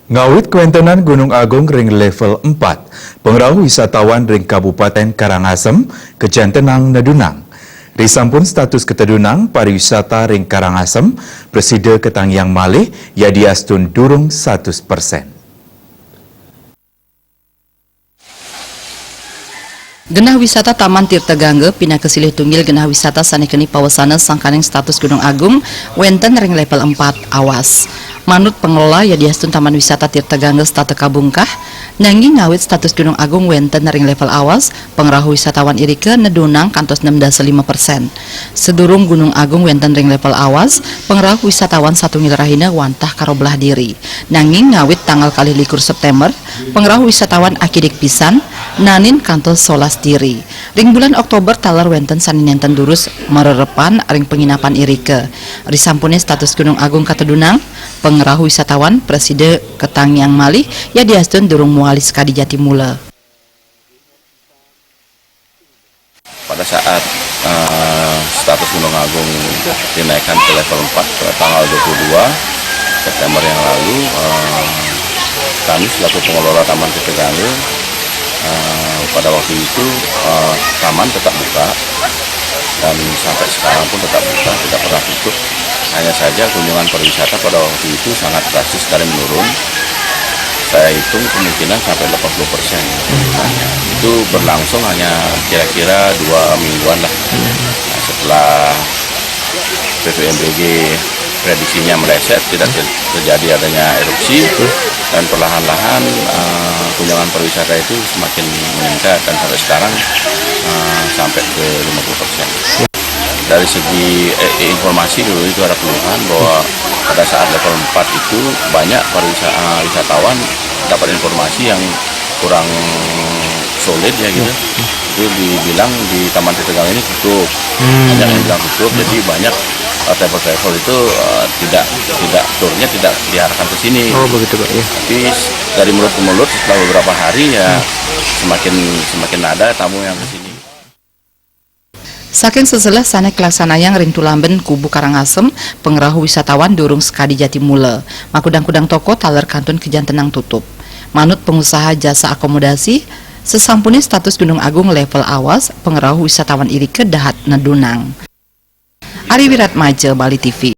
Ngawit kewentenan Gunung Agung ring level 4, pengrau wisatawan ring Kabupaten Karangasem, Kejantenang Nedunang. Risampun status ketedunang pariwisata ring Karangasem, Presiden Ketangyang Malih, Yadiastun durung 100%. Genah wisata Taman Tirta Gangge pindah ke silih tunggil genah wisata sanekeni pawasana sangkaning status Gunung Agung wenten ring level 4 awas. Manut pengelola Yadiastun Taman Wisata Tirta Gangge Stata Kabungkah, nanging ngawit status Gunung Agung wenten ring level awas, pengrahu wisatawan irike nedunang kantos 6,5%. Sedurung Gunung Agung wenten ring level awas, pengrahu wisatawan satungil rahina wantah karo belah diri. Nanging ngawit tanggal kali 21 September, pengrahu wisatawan akidik pisan, nanin kantos solas diri. Ring bulan Oktober talar wenten saninenten durus mererepan ring penginapan irike. Risampune status Gunung Agung katedunang, pengrahu wisatawan Presiden Ketangyang Malih Yadiastun durung muali sekadi Jatimula. Pada saat status Gunung Agung dinaikkan ke level 4 pada tanggal 22 September yang lalu, kami selaku pengelola Taman Tirta Gangge pada waktu itu taman tetap buka dan sampai sekarang pun tetap buka, tidak pernah tutup. Hanya saja kunjungan pariwisata pada waktu itu sangat drastis sekali menurun. Saya hitung kemungkinan sampai 80%. Itu berlangsung hanya kira-kira 2 mingguan lah. Nah, setelah PVMBG prediksinya meleset, tidak terjadi adanya erupsi, dan perlahan-lahan kunjungan pariwisata itu semakin meningkat dan sampai sekarang sampai ke 50%. Dari segi informasi dulu itu ada keluhan bahwa pada saat level 4 itu banyak wisatawan dapat informasi yang kurang solid ya gitu. Itu dibilang di Taman Tirta Gangge ini tutup, banyak yang bilang tutup, jadi banyak travel itu tidak turnya tidak diarahkan ke sini. Oh begitu Pak ya. Tapi dari mulut ke mulut setelah beberapa hari ya semakin ada tamu yang ke sini. Saking seselah sanek laksanayang ring tulamben kubu Karangasem, pengrahu wisatawan durung sekadi Jatimula. Makudang-kudang toko taler kantun Kejantenang tutup. Manut pengusaha jasa akomodasi, sesampuni status Gunung Agung level awas, pengrahu wisatawan irike dahat nedunang. Ari Wiratmaja, Bali TV.